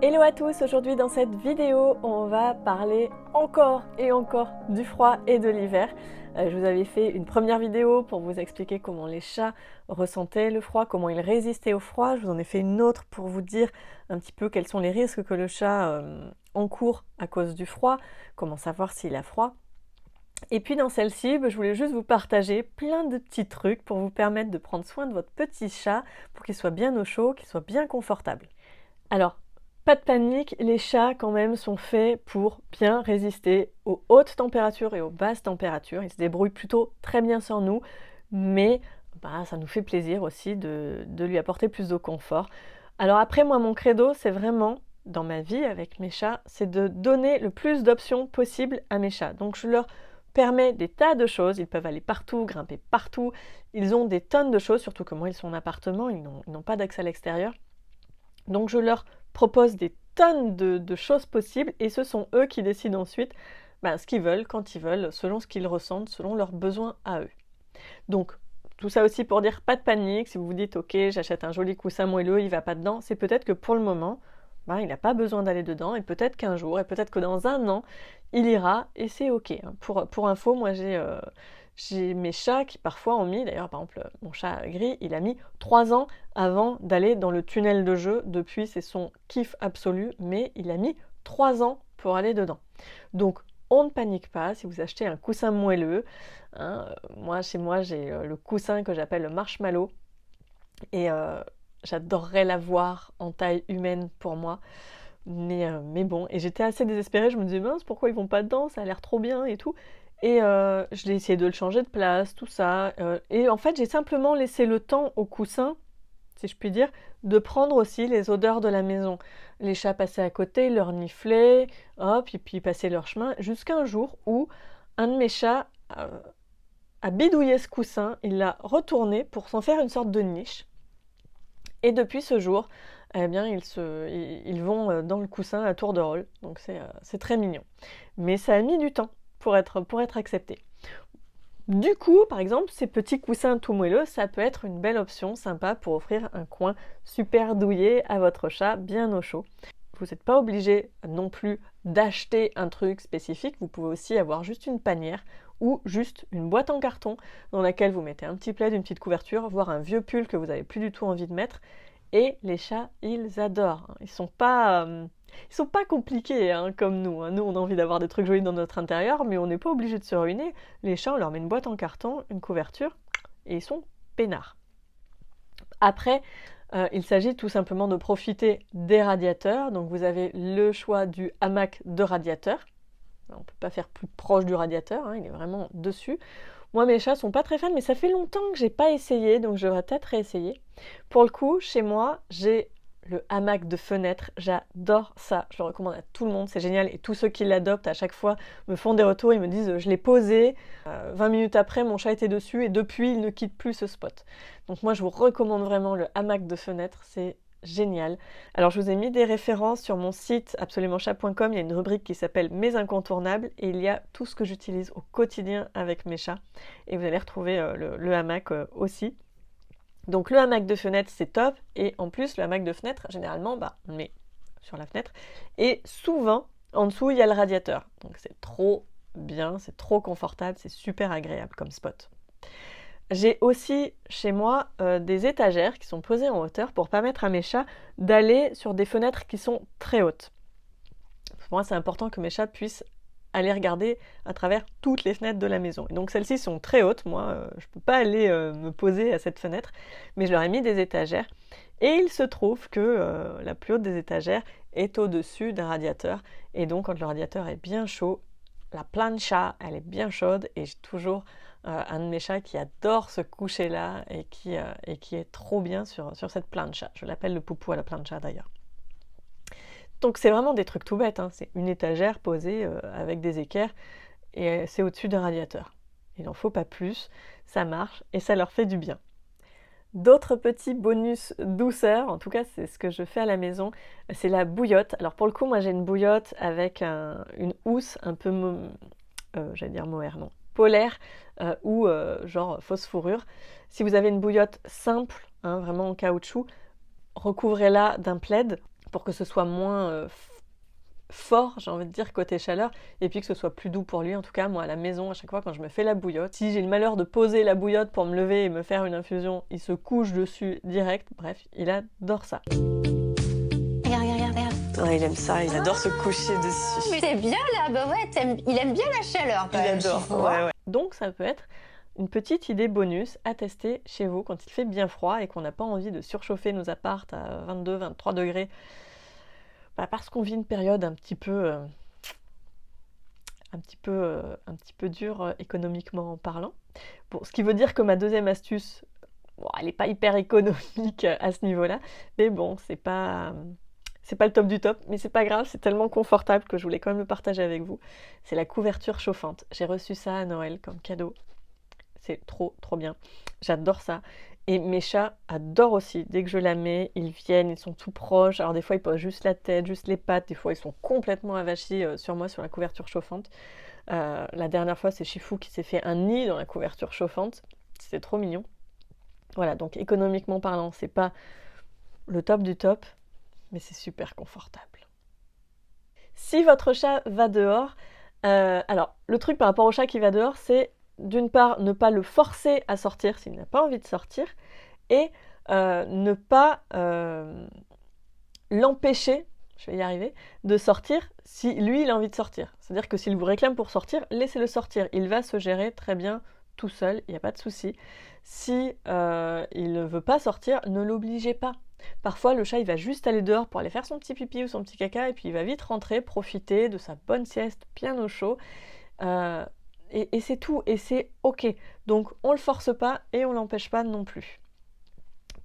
Hello à tous, aujourd'hui dans cette vidéo on va parler encore et encore du froid et de l'hiver. Je vous avais fait une première vidéo pour vous expliquer comment les chats ressentaient le froid, comment ils résistaient au froid. Je vous en ai fait une autre pour vous dire un petit peu quels sont les risques que le chat encourt à cause du froid, comment savoir s'il a froid. Et puis dans celle-ci, je voulais juste vous partager plein de petits trucs pour vous permettre de prendre soin de votre petit chat pour qu'il soit bien au chaud, qu'il soit bien confortable. Alors, pas de panique, les chats quand même sont faits pour bien résister aux hautes températures et aux basses températures. Ils se débrouillent plutôt très bien sans nous, mais ça nous fait plaisir aussi de lui apporter plus de confort. Alors après, moi, mon credo, c'est vraiment, dans ma vie avec mes chats, c'est de donner le plus d'options possibles à mes chats. Donc je leur permets des tas de choses, ils peuvent aller partout, grimper partout, ils ont des tonnes de choses, surtout que moi, ils sont en appartement, ils n'ont pas d'accès à l'extérieur. Donc je leur propose des tonnes de choses possibles et ce sont eux qui décident ensuite ce qu'ils veulent, quand ils veulent, selon ce qu'ils ressentent, selon leurs besoins à eux. Donc tout ça aussi pour dire pas de panique, si vous vous dites ok j'achète un joli coussin moelleux, il va pas dedans, c'est peut-être que pour le moment il n'a pas besoin d'aller dedans et peut-être qu'un jour et peut-être que dans un an il ira et c'est ok. Pour info, moi j'ai mes chats qui parfois ont mis, d'ailleurs par exemple mon chat gris, il a mis 3 ans avant d'aller dans le tunnel de jeu. Depuis c'est son kiff absolu, mais il a mis 3 ans pour aller dedans. Donc on ne panique pas si vous achetez un coussin moelleux. Chez moi j'ai le coussin que j'appelle le marshmallow et j'adorerais l'avoir en taille humaine pour moi. Mais bon, et j'étais assez désespérée, je me disais mince pourquoi ils vont pas dedans, ça a l'air trop bien et tout. Et je l'ai essayé de le changer de place, tout ça. Et en fait j'ai simplement laissé le temps au coussin, si je puis dire, de prendre aussi les odeurs de la maison. Les chats passaient à côté, ils leur niflaient, hop, et puis ils passaient leur chemin, jusqu'à un jour où un de mes chats a bidouillé ce coussin, il l'a retourné pour s'en faire une sorte de niche. Et depuis ce jour, eh bien, ils vont dans le coussin à tour de rôle. Donc c'est très mignon. Mais ça a mis du temps pour être accepté. Du coup, par exemple, ces petits coussins tout moelleux, ça peut être une belle option sympa pour offrir un coin super douillet à votre chat, bien au chaud. Vous n'êtes pas obligé non plus d'acheter un truc spécifique, vous pouvez aussi avoir juste une panière ou juste une boîte en carton dans laquelle vous mettez un petit plaid, une petite couverture, voire un vieux pull que vous n'avez plus du tout envie de mettre. Et les chats, ils adorent. Ils sont pas compliqués comme nous. Nous, on a envie d'avoir des trucs jolis dans notre intérieur, mais on n'est pas obligé de se ruiner. Les chats, on leur met une boîte en carton, une couverture, et ils sont peinards. Après, il s'agit tout simplement de profiter des radiateurs. Donc vous avez le choix du hamac de radiateur. On ne peut pas faire plus proche du radiateur, il est vraiment dessus. Moi, mes chats sont pas très fans, mais ça fait longtemps que j'ai pas essayé, donc je devrais peut-être réessayer. Pour le coup, chez moi, j'ai le hamac de fenêtre. J'adore ça. Je le recommande à tout le monde, c'est génial. Et tous ceux qui l'adoptent à chaque fois me font des retours. Ils me disent je l'ai posé. 20 minutes après, mon chat était dessus et depuis, il ne quitte plus ce spot. Donc moi, je vous recommande vraiment le hamac de fenêtre. C'est génial. Alors je vous ai mis des références sur mon site absolumentchat.com, il y a une rubrique qui s'appelle Mes incontournables et il y a tout ce que j'utilise au quotidien avec mes chats et vous allez retrouver le hamac aussi. Donc le hamac de fenêtre c'est top et en plus le hamac de fenêtre généralement on met sur la fenêtre et souvent en dessous il y a le radiateur. Donc c'est trop bien, c'est trop confortable, c'est super agréable comme spot. J'ai aussi chez moi des étagères qui sont posées en hauteur pour permettre à mes chats d'aller sur des fenêtres qui sont très hautes. Pour moi, c'est important que mes chats puissent aller regarder à travers toutes les fenêtres de la maison. Et donc celles-ci sont très hautes, moi je ne peux pas aller me poser à cette fenêtre, mais je leur ai mis des étagères. Et il se trouve que la plus haute des étagères est au-dessus d'un radiateur. Et donc quand le radiateur est bien chaud, la plancha, elle est bien chaude et j'ai toujours un de mes chats qui adore se coucher là et qui est trop bien sur cette plancha. Je l'appelle le poupou à la plancha d'ailleurs. Donc c'est vraiment des trucs tout bêtes, c'est une étagère posée avec des équerres et c'est au-dessus d'un radiateur. Il n'en faut pas plus, ça marche et ça leur fait du bien. D'autres petits bonus douceur, en tout cas c'est ce que je fais à la maison, c'est la bouillotte. Alors pour le coup, moi j'ai une bouillotte avec une housse un peu, j'allais dire mohair, non, polaire ou genre fausse fourrure. Si vous avez une bouillotte simple, vraiment en caoutchouc, recouvrez-la d'un plaid pour que ce soit moins fort, j'ai envie de dire, côté chaleur, et puis que ce soit plus doux pour lui. En tout cas, moi, à la maison, à chaque fois, quand je me fais la bouillotte, si j'ai le malheur de poser la bouillotte pour me lever et me faire une infusion, il se couche dessus direct. Bref, il adore ça. Regarde. Ouais, il aime ça, il adore se coucher dessus. Mais c'est bien là, bah ouais, il aime bien la chaleur quand même. Il adore, ouais. Donc ça peut être une petite idée bonus à tester chez vous quand il fait bien froid et qu'on n'a pas envie de surchauffer nos appartes à 22-23 degrés. Parce qu'on vit une période un petit peu dure économiquement parlant. Bon, ce qui veut dire que ma deuxième astuce, bon, elle n'est pas hyper économique à ce niveau-là, mais bon, c'est pas le top du top, mais c'est pas grave, c'est tellement confortable que je voulais quand même le partager avec vous. C'est la couverture chauffante. J'ai reçu ça à Noël comme cadeau. C'est trop bien. J'adore ça. Et mes chats adorent aussi. Dès que je la mets, ils viennent, ils sont tout proches. Alors des fois, ils posent juste la tête, juste les pattes. Des fois, ils sont complètement avachis sur moi, sur la couverture chauffante. La dernière fois, c'est Chifou qui s'est fait un nid dans la couverture chauffante. C'était trop mignon. Voilà, donc économiquement parlant, c'est pas le top du top, mais c'est super confortable. Si votre chat va dehors, alors le truc par rapport au chat qui va dehors, c'est d'une part ne pas le forcer à sortir s'il n'a pas envie de sortir, et ne pas l'empêcher, je vais y arriver, de sortir si lui il a envie de sortir. C'est-à-dire que s'il vous réclame pour sortir, laissez-le sortir. Il va se gérer très bien tout seul, il n'y a pas de souci. Si il ne veut pas sortir, ne l'obligez pas. Parfois, le chat, il va juste aller dehors pour aller faire son petit pipi ou son petit caca, et puis il va vite rentrer, profiter de sa bonne sieste bien au chaud. Et c'est tout, et c'est ok. Donc, on le force pas et on l'empêche pas non plus.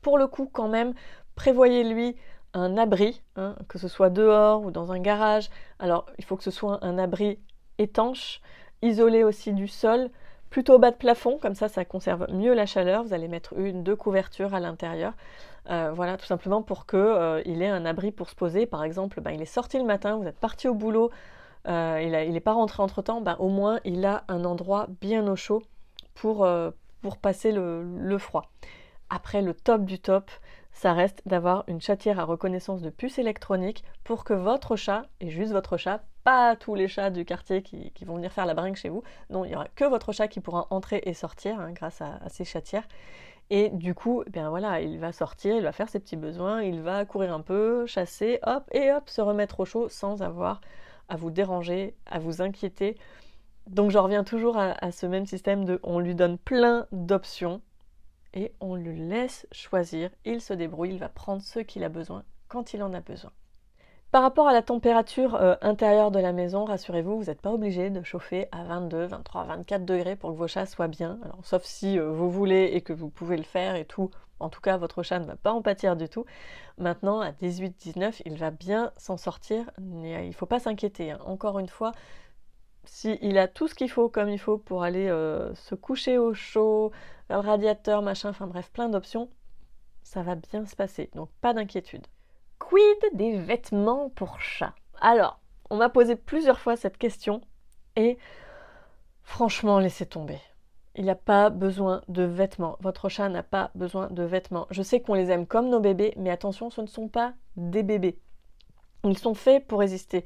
Pour le coup, quand même, prévoyez-lui un abri, hein, que ce soit dehors ou dans un garage. Alors, il faut que ce soit un abri étanche, isolé aussi du sol, plutôt bas de plafond, comme ça conserve mieux la chaleur. Vous allez mettre 1-2 couvertures à l'intérieur. Voilà, tout simplement pour qu'il ait un abri pour se poser. Par exemple, il est sorti le matin, vous êtes parti au boulot, il n'est pas rentré entre-temps, au moins il a un endroit bien au chaud pour passer le froid. Après, le top du top, ça reste d'avoir une chatière à reconnaissance de puce électronique pour que votre chat, et juste votre chat, pas tous les chats du quartier qui vont venir faire la bringue chez vous, non, il n'y aura que votre chat qui pourra entrer et sortir grâce à ces chatières. Et du coup, voilà, il va sortir, il va faire ses petits besoins, il va courir un peu, chasser, hop, se remettre au chaud sans avoir à vous déranger, à vous inquiéter. Donc j'en reviens toujours à ce même système de on lui donne plein d'options et on le laisse choisir, il se débrouille, il va prendre ce qu'il a besoin quand il en a besoin. Par rapport à la température intérieure de la maison, rassurez-vous, vous n'êtes pas obligé de chauffer à 22, 23, 24 degrés pour que vos chats soient bien. Alors, sauf si vous voulez et que vous pouvez le faire et tout, en tout cas votre chat ne va pas en pâtir du tout. Maintenant, à 18, 19, il va bien s'en sortir, mais il ne faut pas s'inquiéter. Encore une fois, s'il a tout ce qu'il faut comme il faut pour aller se coucher au chaud, le radiateur, machin, enfin bref, plein d'options, ça va bien se passer, donc pas d'inquiétude. Quid des vêtements pour chat? Alors, on m'a posé plusieurs fois cette question et franchement, laissez tomber. Il n'a pas besoin de vêtements. Votre chat n'a pas besoin de vêtements. Je sais qu'on les aime comme nos bébés, mais attention, ce ne sont pas des bébés. Ils sont faits pour résister.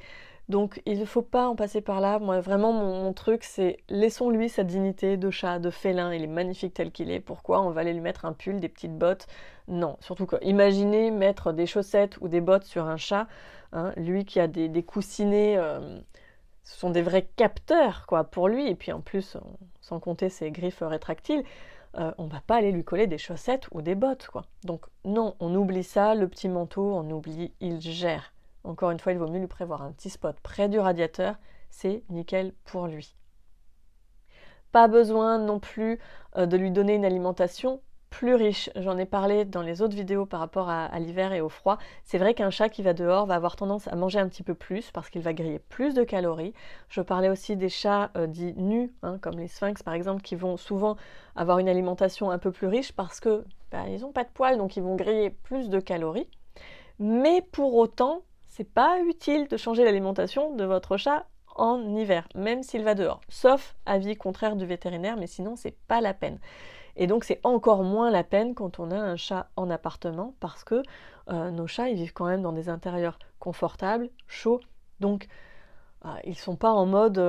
Donc il ne faut pas en passer par là. Moi vraiment mon truc c'est laissons-lui sa dignité de chat, de félin, il est magnifique tel qu'il est. Pourquoi on va aller lui mettre un pull, des petites bottes? Non, surtout que imaginez mettre des chaussettes ou des bottes sur un chat, lui qui a des coussinets, ce sont des vrais capteurs quoi pour lui, et puis en plus, sans compter ses griffes rétractiles, on va pas aller lui coller des chaussettes ou des bottes quoi. Donc non, on oublie ça, le petit manteau, on oublie, il gère. Encore une fois, il vaut mieux lui prévoir un petit spot près du radiateur, c'est nickel pour lui. Pas besoin non plus de lui donner une alimentation plus riche. J'en ai parlé dans les autres vidéos par rapport à l'hiver et au froid. C'est vrai qu'un chat qui va dehors va avoir tendance à manger un petit peu plus parce qu'il va griller plus de calories. Je parlais aussi des chats dits nus, comme les sphinx par exemple, qui vont souvent avoir une alimentation un peu plus riche parce que ils n'ont pas de poils, donc ils vont griller plus de calories. Mais pour autant, c'est pas utile de changer l'alimentation de votre chat en hiver, même s'il va dehors. Sauf avis contraire du vétérinaire, mais sinon c'est pas la peine. Et donc c'est encore moins la peine quand on a un chat en appartement parce que nos chats ils vivent quand même dans des intérieurs confortables, chauds, donc ils ne sont pas en mode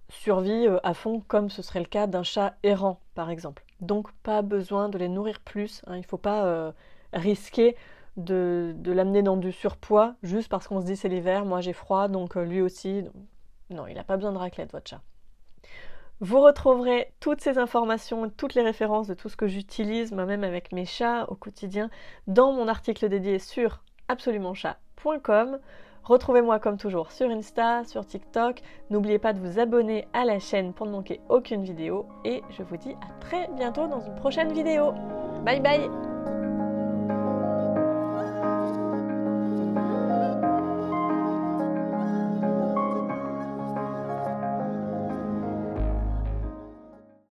survie à fond comme ce serait le cas d'un chat errant par exemple. Donc pas besoin de les nourrir plus, hein. Il ne faut pas risquer de l'amener dans du surpoids juste parce qu'on se dit c'est l'hiver, moi j'ai froid donc lui aussi. Non, il n'a pas besoin de raclette votre chat. Vous retrouverez toutes ces informations, toutes les références de tout ce que j'utilise moi-même avec mes chats au quotidien dans mon article dédié sur absolumentchat.com. Retrouvez-moi comme toujours sur Insta, sur TikTok. N'oubliez pas de vous abonner à la chaîne pour ne manquer aucune vidéo et je vous dis à très bientôt dans une prochaine vidéo. Bye bye!